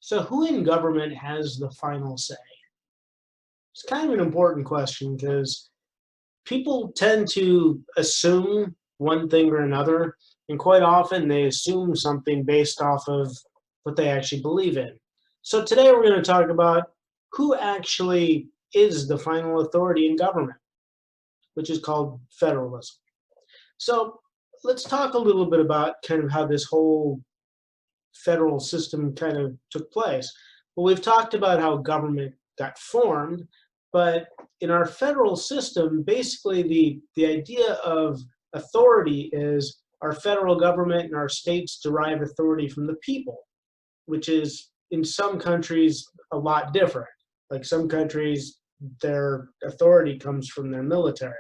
So who in government has the final say? It's kind of an important question because people tend to assume one thing or another, and quite often they assume something based off of what they actually believe in. So today we're going to talk about who actually is the final authority in government, which is called federalism. So let's talk a little bit about kind of how this whole federal system kind of took place. Well, we've talked about how government got formed, but in our federal system, basically the idea of authority is our federal government and our states derive authority from the people, which is in some countries a lot different. Like some countries, their authority comes from their military.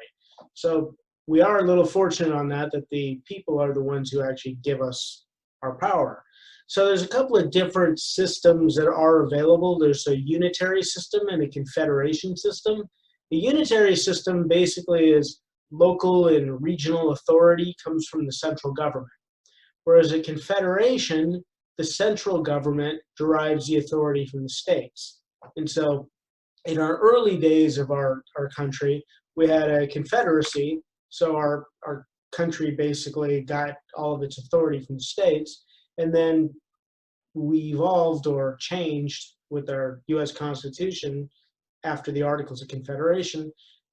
So we are a little fortunate on that the people are the ones who actually give us our power. So there's a couple of different systems that are available. There's a unitary system and a confederation system. The unitary system basically is local and regional authority comes from the central government, whereas a confederation, the central government derives the authority from the states. And so in our early days of our country, we had a confederacy, so our country basically got all of its authority from the states. And then we evolved or changed with our U.S. Constitution after the Articles of Confederation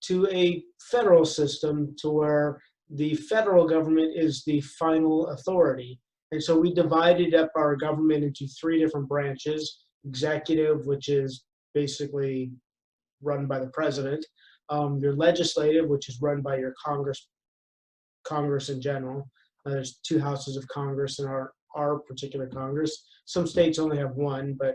to a federal system to where the federal government is the final authority. And so we divided up our government into three different branches: executive, which is basically run by the president; your legislative, which is run by your Congress in general. There's two houses of Congress in our particular Congress. Some states only have one, but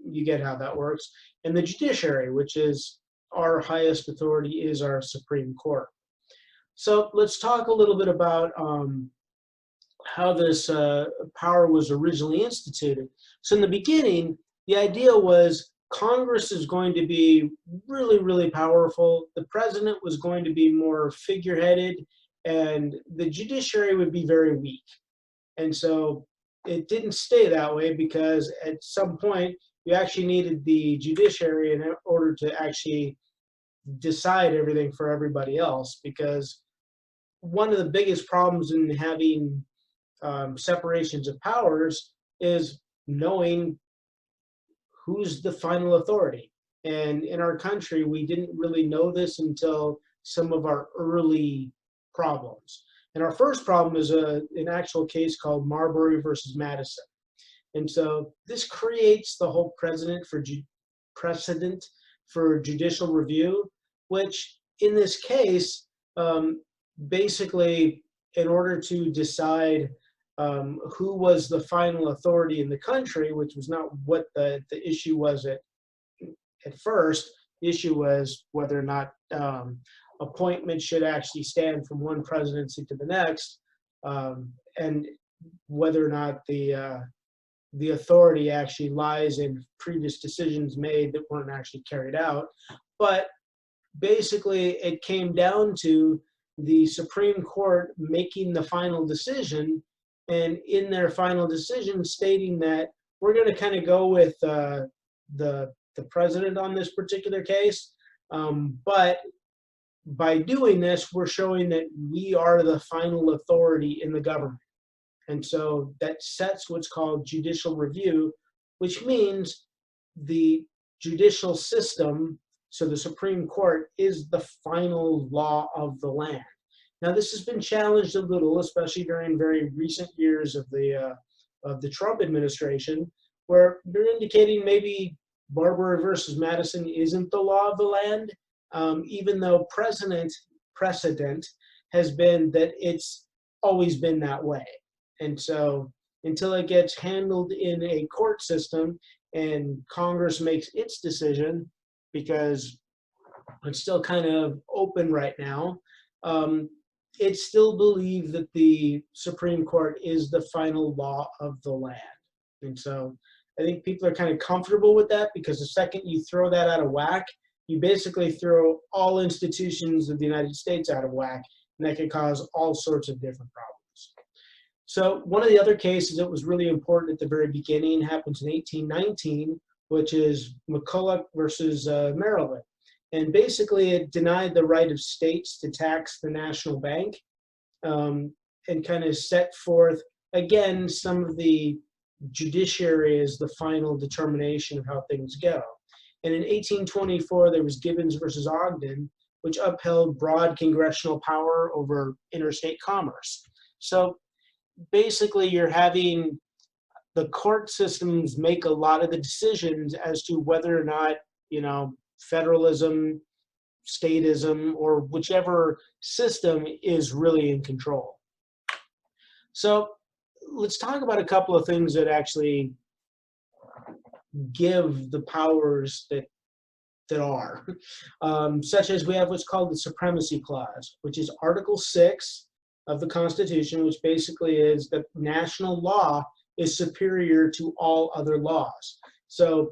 you get how that works. And the judiciary, which is our highest authority, is our Supreme Court. So let's talk a little bit about how this power was originally instituted. So in the beginning, the idea was Congress is going to be really, really powerful. The president was going to be more figureheaded, and the judiciary would be very weak. And so it didn't stay that way, because at some point you actually needed the judiciary in order to actually decide everything for everybody else. Because one of the biggest problems in having separations of powers is knowing who's the final authority. And in our country, we didn't really know this until some of our early problems. And our first problem is an actual case called Marbury versus Madison. And so this creates the whole precedent for judicial review, which in this case, basically, in order to decide who was the final authority in the country, which was not what the issue was at first. The issue was whether or not appointments should actually stand from one presidency to the next, and whether or not the authority actually lies in previous decisions made that weren't actually carried out. But basically, it came down to the Supreme Court making the final decision, and in their final decision stating that we're going to kind of go with the president on this particular case, but by doing this, we're showing that we are the final authority in the government. And so that sets what's called judicial review, which means the judicial system, so the Supreme Court, is the final law of the land. Now, this has been challenged a little, especially during very recent years of the Trump administration, where they're indicating maybe Marbury versus Madison isn't the law of the land, even though precedent has been that it's always been that way. And so until it gets handled in a court system and Congress makes its decision, because it's still kind of open right now, it's still believed that the Supreme Court is the final law of the land. And so I think people are kind of comfortable with that, because the second you throw that out of whack, you basically throw all institutions of the United States out of whack, and that could cause all sorts of different problems. So one of the other cases that was really important at the very beginning happens in 1819, which is McCulloch versus Maryland. And basically it denied the right of states to tax the national bank, and kind of set forth, again, some of the judiciary as the final determination of how things go. And in 1824, there was Gibbons versus Ogden, which upheld broad congressional power over interstate commerce. So basically, you're having the court systems make a lot of the decisions as to whether or not, federalism, statism, or whichever system is really in control. So let's talk about a couple of things that actually give the powers that are, such as we have what's called the Supremacy Clause, which is Article 6 of the Constitution, which basically is that national law is superior to all other laws. So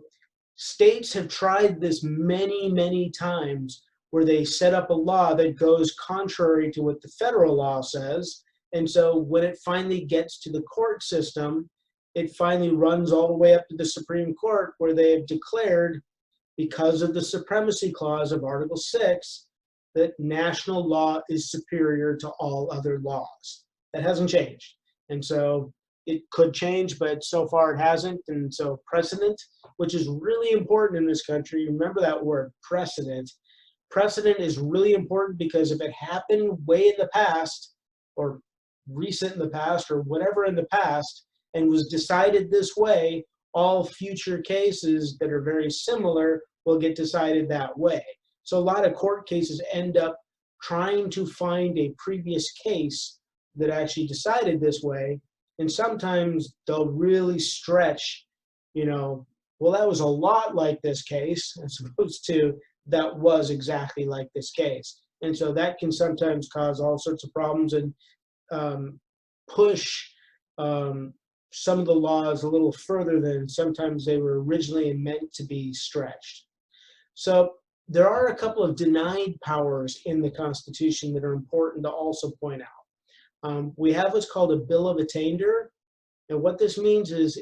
states have tried this many, many times where they set up a law that goes contrary to what the federal law says. And so when it finally gets to the court system, it finally runs all the way up to the Supreme Court, where they have declared, because of the Supremacy Clause of Article 6, that national law is superior to all other laws. That hasn't changed. And so it could change, but so far it hasn't. And so precedent, which is really important in this country, remember that word, precedent. Precedent is really important because if it happened way in the past, or recent in the past, or whatever in the past, and was decided this way, all future cases that are very similar will get decided that way. So a lot of court cases end up trying to find a previous case that actually decided this way, and sometimes they'll really stretch, well, that was a lot like this case, as opposed to that was exactly like this case. And so that can sometimes cause all sorts of problems and push some of the laws a little further than sometimes they were originally meant to be stretched. So there are a couple of denied powers in the Constitution that are important to also point out. We have what's called a Bill of Attainder. And what this means is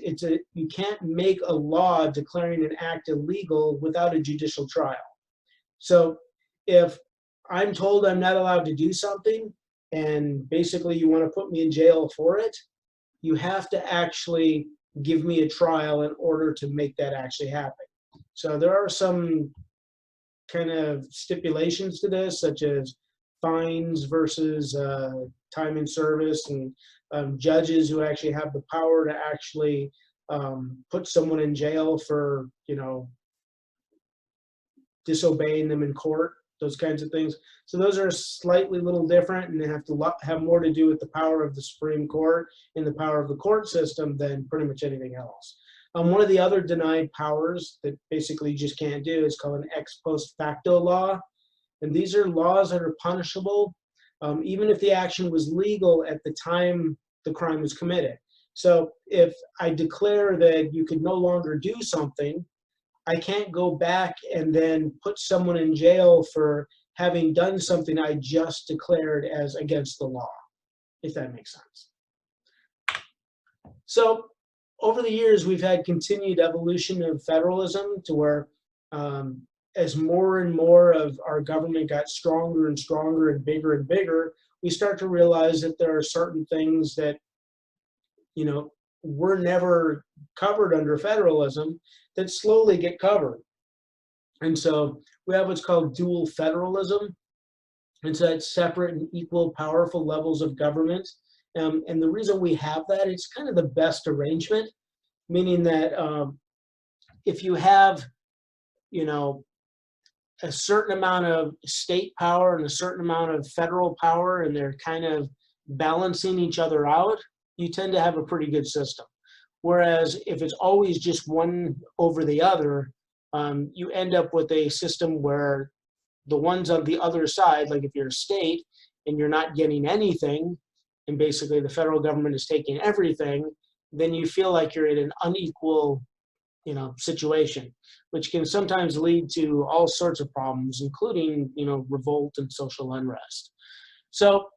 you can't make a law declaring an act illegal without a judicial trial. So if I'm told I'm not allowed to do something, and basically you want to put me in jail for it, you have to actually give me a trial in order to make that actually happen. So there are some kind of stipulations to this, such as fines versus time in service, and judges who actually have the power to actually put someone in jail for, disobeying them in court, those kinds of things. So those are slightly little different, and they have to have more to do with the power of the Supreme Court and the power of the court system than pretty much anything else. One of the other denied powers that basically you just can't do is called an ex post facto law. And these are laws that are punishable, even if the action was legal at the time the crime was committed. So if I declare that you could no longer do something, I can't go back and then put someone in jail for having done something I just declared as against the law, if that makes sense. So over the years, we've had continued evolution of federalism to where as more and more of our government got stronger and stronger and bigger, we start to realize that there are certain things that, were never covered under federalism that slowly get covered. And so we have what's called dual federalism. And so it's separate and equal powerful levels of government. And the reason we have that, it's kind of the best arrangement, meaning that if you have, a certain amount of state power and a certain amount of federal power, and they're kind of balancing each other out, you tend to have a pretty good system. Whereas if it's always just one over the other, you end up with a system where the ones on the other side, like if you're a state and you're not getting anything, and basically the federal government is taking everything, then you feel like you're in an unequal, situation, which can sometimes lead to all sorts of problems, including, revolt and social unrest. So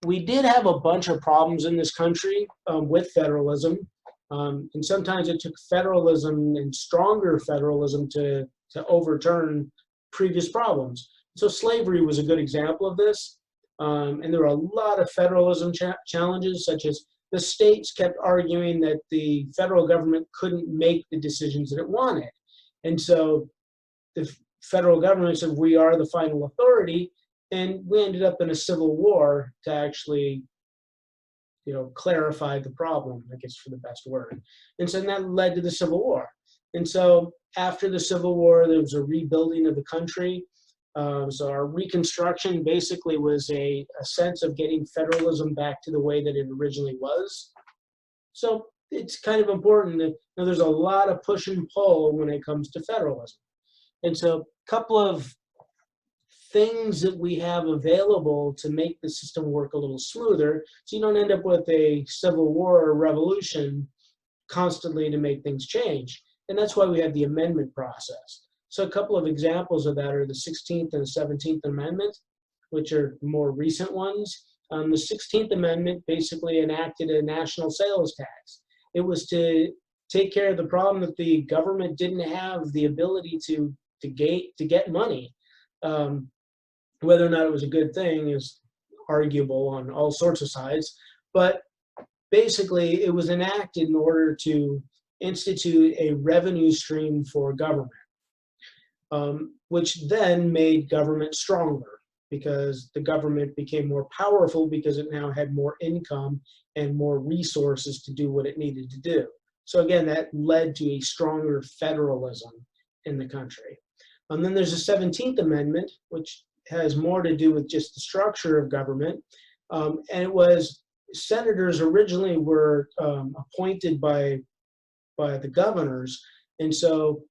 we did have a bunch of problems in this country with federalism. And sometimes it took federalism and stronger federalism to overturn previous problems. So slavery was a good example of this. And there were a lot of federalism challenges, such as the states kept arguing that the federal government couldn't make the decisions that it wanted. And so the federal government said, we are the final authority. And we ended up in a civil war to actually, clarify the problem, I guess, for the best word. And so that led to the Civil War. And so after the Civil War, there was a rebuilding of the country. So our Reconstruction basically was a sense of getting federalism back to the way that it originally was. So it's kind of important that there's a lot of push and pull when it comes to federalism. And so a couple of things that we have available to make the system work a little smoother, so you don't end up with a civil war or revolution constantly to make things change. And that's why we have the amendment process. So a couple of examples of that are the 16th and 17th Amendment, which are more recent ones. The 16th Amendment basically enacted a national sales tax. It was to take care of the problem that the government didn't have the ability to get money. Whether or not it was a good thing is arguable on all sorts of sides, but basically it was enacted in order to institute a revenue stream for government, which then made government stronger because the government became more powerful because it now had more income and more resources to do what it needed to do. So again, that led to a stronger federalism in the country. And then there's the 17th Amendment, which has more to do with just the structure of government. And it was, senators originally were appointed by the governors. And so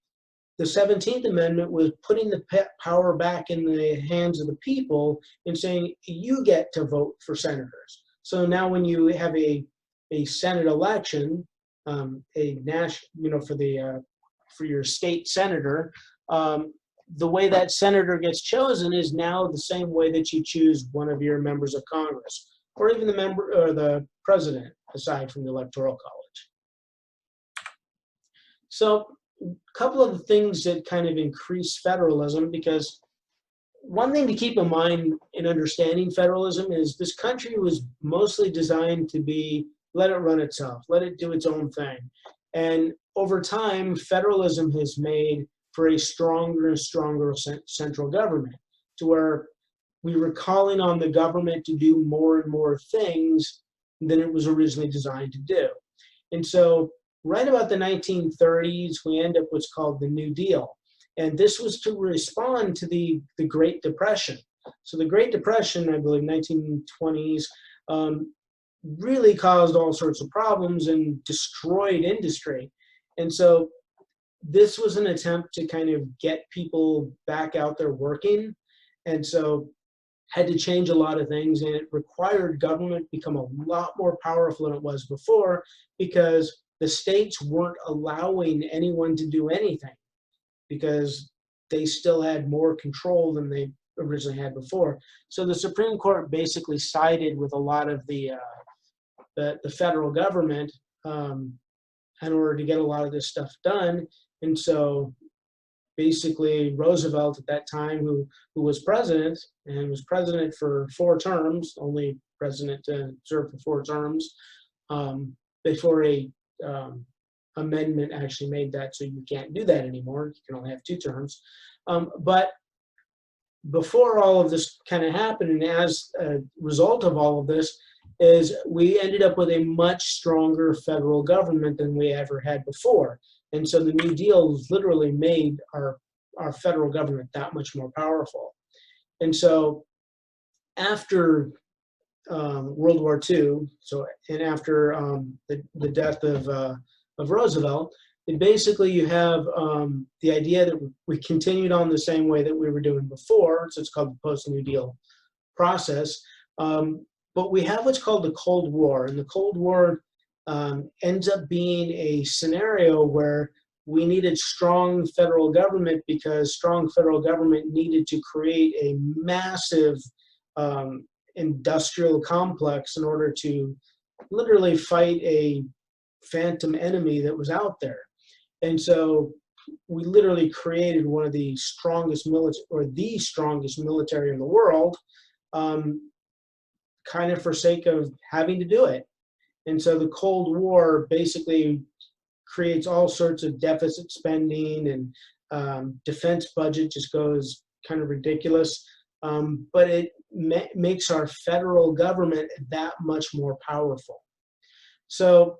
the 17th Amendment was putting the power back in the hands of the people and saying, you get to vote for senators. So now when you have a Senate election, a national, for your state senator, the way that senator gets chosen is now the same way that you choose one of your members of Congress, or even the member or the president, aside from the Electoral College. So a couple of the things that kind of increase federalism, because one thing to keep in mind in understanding federalism is this country was mostly designed to be, let it run itself, let it do its own thing. And over time, federalism has made for a stronger and stronger central government, to where we were calling on the government to do more and more things than it was originally designed to do. And so right about the 1930s, we end up what's called the New Deal. And this was to respond to the Great Depression. So the Great Depression, I believe, 1920s, really caused all sorts of problems and destroyed industry. And so this was an attempt to kind of get people back out there working. And so had to change a lot of things, and it required government become a lot more powerful than it was before, because the states weren't allowing anyone to do anything because they still had more control than they originally had before. So the Supreme Court basically sided with a lot of the federal government in order to get a lot of this stuff done. And so basically Roosevelt at that time, who was president and was president for 4 terms, only president to serve for 4 terms, before a amendment actually made that so you can't do that anymore. You can only have 2 terms. But before all of this kind of happened, and as a result of all of this, is we ended up with a much stronger federal government than we ever had before. And so the New Deal literally made our federal government that much more powerful. And so after World War II, and after the death of Roosevelt, basically you have the idea that we continued on the same way that we were doing before, so it's called the post-New Deal process. But we have what's called the Cold War, and the Cold War ends up being a scenario where we needed strong federal government because strong federal government needed to create a massive industrial complex in order to literally fight a phantom enemy that was out there. And so we literally created one of the strongest military, or the strongest military in the world, kind of for sake of having to do it. And so the Cold War basically creates all sorts of deficit spending, and defense budget just goes kind of ridiculous. But it makes our federal government that much more powerful. So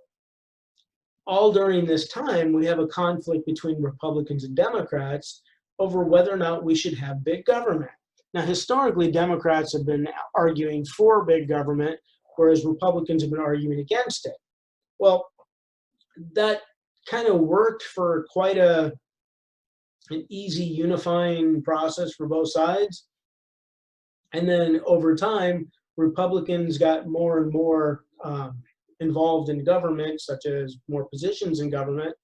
all during this time, we have a conflict between Republicans and Democrats over whether or not we should have big government. Now, historically, Democrats have been arguing for big government, whereas Republicans have been arguing against it. Well, that kind of worked for quite an easy unifying process for both sides. And then over time, Republicans got more and more involved in government, such as more positions in government.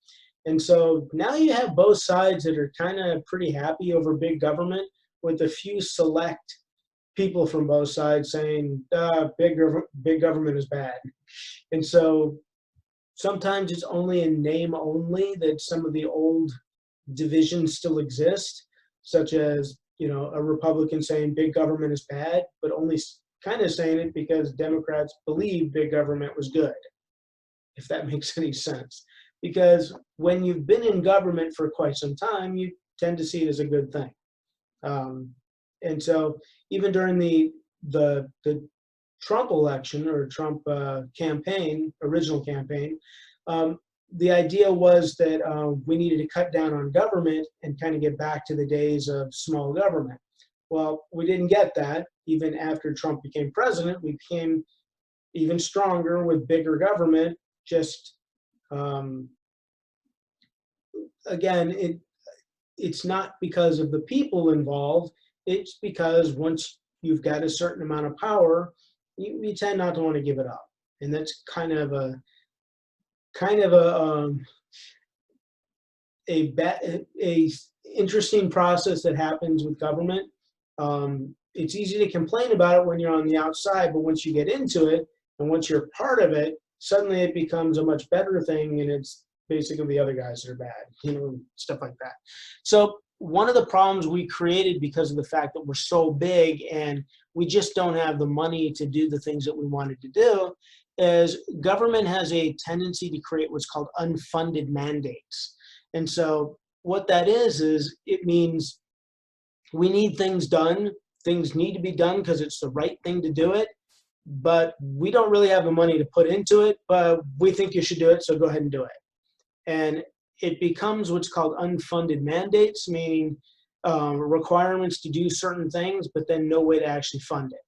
And so now you have both sides that are kind of pretty happy over big government, with a few select people from both sides saying big government is bad. And so sometimes it's only in name only that some of the old divisions still exist, such as, you know, a Republican saying big government is bad, but only kind of saying it because Democrats believe big government was good, if that makes any sense. Because when you've been in government for quite some time, you tend to see it as a good thing. And so even during the Trump election, or Trump campaign, original campaign, the idea was that we needed to cut down on government and kind of get back to the days of small government. Well, we didn't get that. Even after Trump became president, we became even stronger with bigger government. Just, again, it's not because of the people involved. It's because once you've got a certain amount of power, you tend not to want to give it up. And that's kind of a interesting process that happens with government. It's easy to complain about it when you're on the outside, but once you get into it and once you're part of it, suddenly it becomes a much better thing, and it's basically the other guys that are bad, you know, stuff like that. So one of the problems we created because of the fact that we're so big and we just don't have the money to do the things that we wanted to do is government has a tendency to create what's called unfunded mandates. And so what that is it means we need things done. Things need to be done because it's the right thing to do it, but we don't really have the money to put into it, but we think you should do it, so go ahead and do it. And it becomes what's called unfunded mandates, meaning requirements to do certain things, but then no way to actually fund it.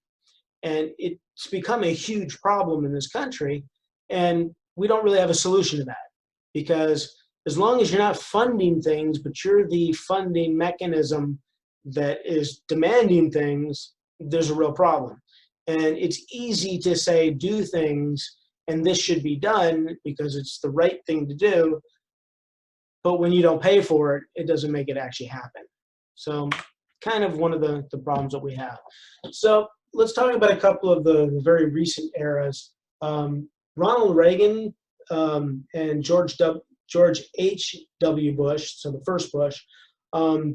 And it's become a huge problem in this country, and we don't really have a solution to that, because as long as you're not funding things, but you're the funding mechanism that is demanding things, there's a real problem. And it's easy to say, do things, and this should be done because it's the right thing to do. But when you don't pay for it, it doesn't make it actually happen. So kind of one of the problems that we have. So let's talk about a couple of the very recent eras. Ronald Reagan and George H.W. Bush, so the first Bush,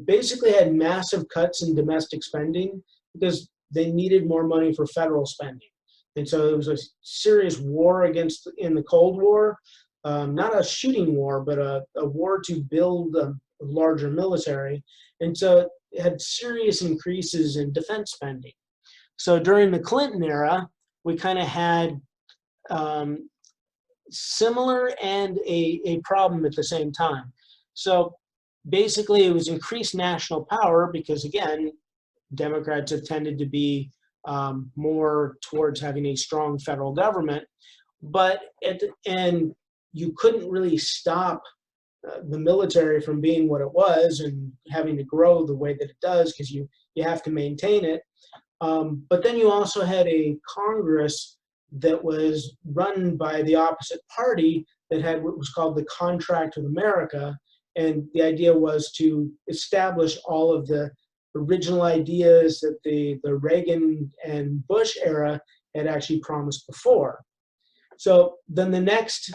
basically had massive cuts in domestic spending because they needed more money for federal spending. And so it was a serious war in the Cold War, not a shooting war, but a war to build a larger military. And so it had serious increases in defense spending. So during the Clinton era, we kind of had similar and a problem at the same time. So basically it was increased national power because, again, Democrats have tended to be more towards having a strong federal government, but and you couldn't really stop the military from being what it was and having to grow the way that it does because you have to maintain it. But then you also had a Congress that was run by the opposite party that had what was called the Contract with America, and the idea was to establish all of the original ideas that the Reagan and Bush era had actually promised before. So then the next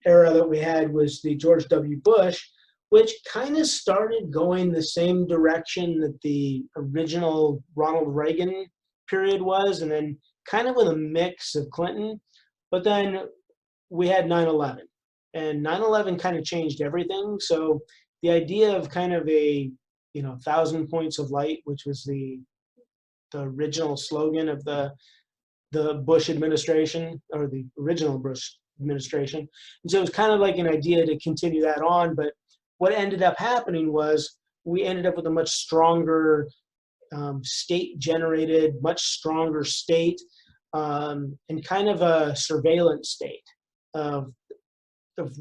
era that we had was the George W. Bush, which kind of started going the same direction that the original Ronald Reagan period was, and then kind of with a mix of Clinton. But then we had 9/11, and 9/11 kind of changed everything. So the idea of kind of a 1,000 points of light, which was the original slogan of the Bush administration, or the original Bush administration. And so it was kind of like an idea to continue that on. But what ended up happening was we ended up with a much stronger state-generated, much stronger state, and kind of a surveillance state of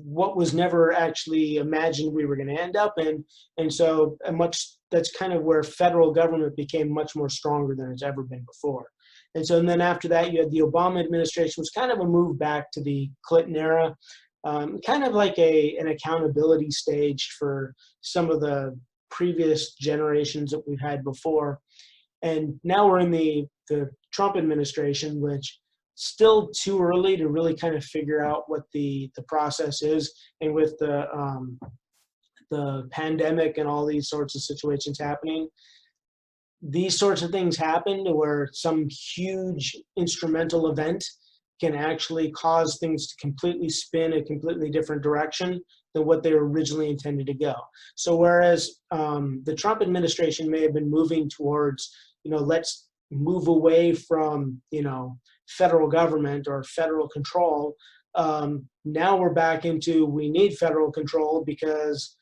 what was never actually imagined we were going to end up in. And so that's kind of where federal government became much more stronger than it's ever been before. And then after that, you had the Obama administration, which was kind of a move back to the Clinton era, kind of like an accountability stage for some of the previous generations that we've had before. And now we're in the Trump administration, which still too early to really kind of figure out what the process is. And with the pandemic and all these sorts of situations happening, these sorts of things happen to where some huge instrumental event can actually cause things to completely spin a completely different direction than what they were originally intended to go. So whereas the Trump administration may have been moving towards, let's move away from, federal government or federal control, now we're back into we need federal control because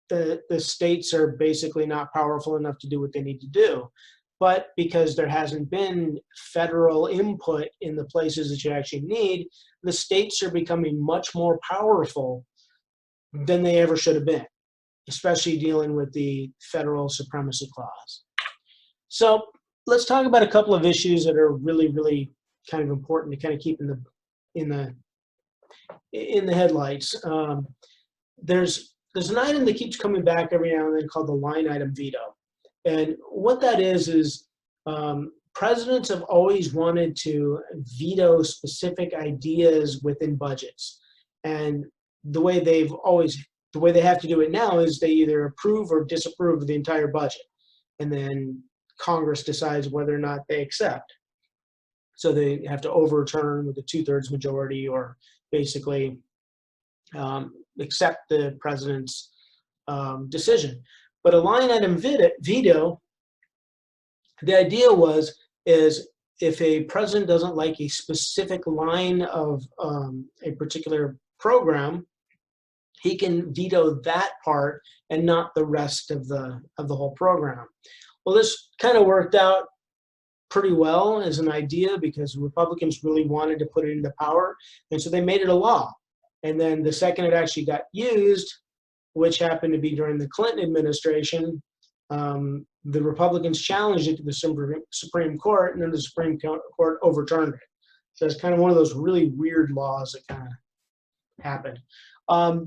the states are basically not powerful enough to do what they need to do. But because there hasn't been federal input in the places that you actually need, the states are becoming much more powerful than they ever should have been, especially dealing with the Federal Supremacy Clause. So let's talk about a couple of issues that are really, really kind of important to kind of keep in the headlights. There's an item that keeps coming back every now and then called the Line-Item Veto. And what that is presidents have always wanted to veto specific ideas within budgets. And the way they have to do it now is they either approve or disapprove of the entire budget. And then Congress decides whether or not they accept. So they have to overturn with a 2/3 majority or basically accept the president's decision. But a line-item veto, the idea is if a president doesn't like a specific line of a particular program, he can veto that part and not the rest of the whole program. Well, this kind of worked out pretty well as an idea because Republicans really wanted to put it into power, and so they made it a law. And then the second it actually got used, which happened to be during the Clinton administration, the Republicans challenged it to the Supreme Court, and then the Supreme Court overturned it. So it's kind of one of those really weird laws that kind of happened.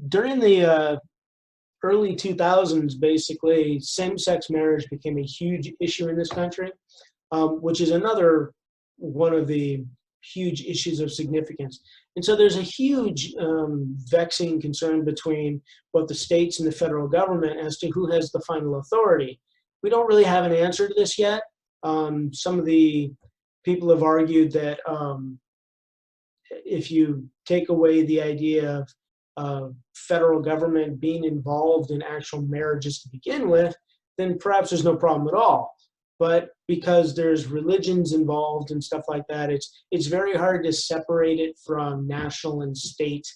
During the early 2000s, basically, same-sex marriage became a huge issue in this country, which is another one of the huge issues of significance. And so there's a huge vexing concern between both the states and the federal government as to who has the final authority. We don't really have an answer to this yet. Some of the people have argued that if you take away the idea of federal government being involved in actual marriages to begin with, then perhaps there's no problem at all. But because there's religions involved and stuff like that, it's very hard to separate it from national and state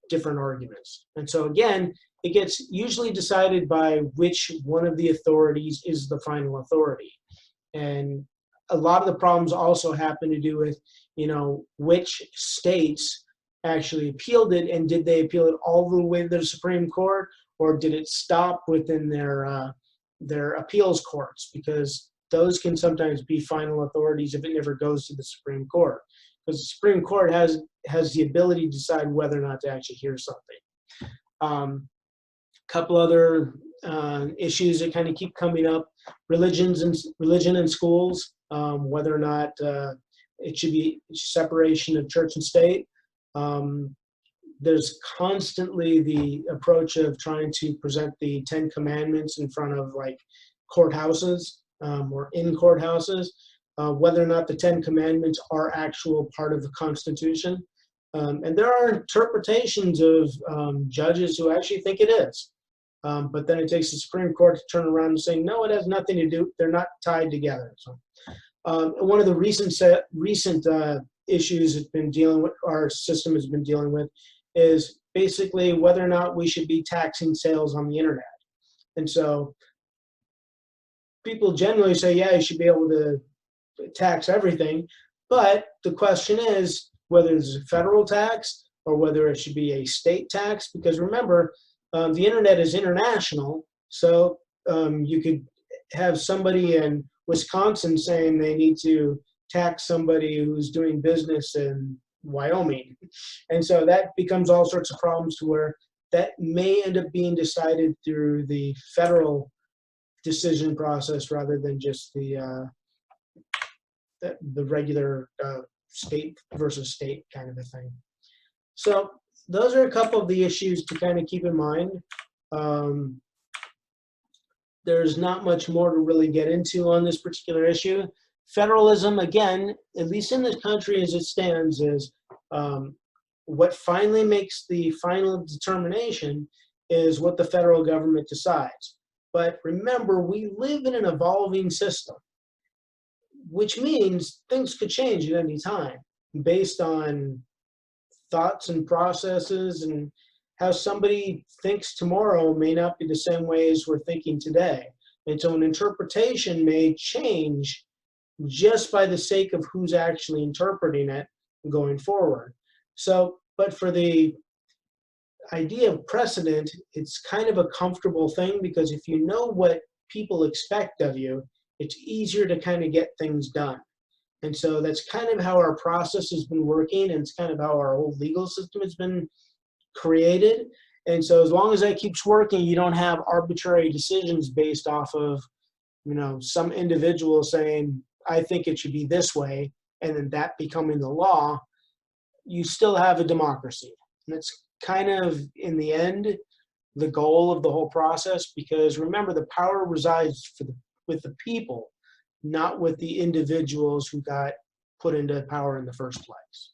different arguments. And so again, it gets usually decided by which one of the authorities is the final authority. And a lot of the problems also happen to do with, which states actually appealed it, and did they appeal it all the way to the Supreme Court, or did it stop within their appeals courts? Because those can sometimes be final authorities if it never goes to the Supreme Court, because the Supreme Court has the ability to decide whether or not to actually hear something. Couple other issues that kind of keep coming up: religion in schools, whether or not it should be separation of church and state. There's constantly the approach of trying to present the Ten Commandments in front of like courthouses or in courthouses, whether or not the Ten Commandments are actual part of the Constitution. And there are interpretations of judges who actually think it is. But then it takes the Supreme Court to turn around and say, no, it has nothing to do, they're not tied together. So, one of the recent issues it's been dealing with, our system has been dealing with, is basically whether or not we should be taxing sales on the internet. And so people generally say, yeah, you should be able to tax everything. But the question is whether it's a federal tax or whether it should be a state tax, because remember, the internet is international. So you could have somebody in Wisconsin saying they need to tax somebody who's doing business in Wyoming. And so that becomes all sorts of problems to where that may end up being decided through the federal decision process rather than just the regular state versus state kind of a thing. So those are a couple of the issues to kind of keep in mind. There's not much more to really get into on this particular issue. Federalism, again, at least in this country as it stands, is what finally makes the final determination is what the federal government decides. But remember, we live in an evolving system, which means things could change at any time based on thoughts and processes, and how somebody thinks tomorrow may not be the same way as we're thinking today. And so an interpretation may change just by the sake of who's actually interpreting it going forward. So, but for the idea of precedent, it's kind of a comfortable thing, because if you know what people expect of you, it's easier to kind of get things done. And so that's kind of how our process has been working, and it's kind of how our whole legal system has been created. And so as long as that keeps working, you don't have arbitrary decisions based off of, you know, some individual saying, I think it should be this way, and then that becoming the law. You still have a democracy. And that's kind of, in the end, the goal of the whole process, because remember, the power resides with the people, not with the individuals who got put into power in the first place.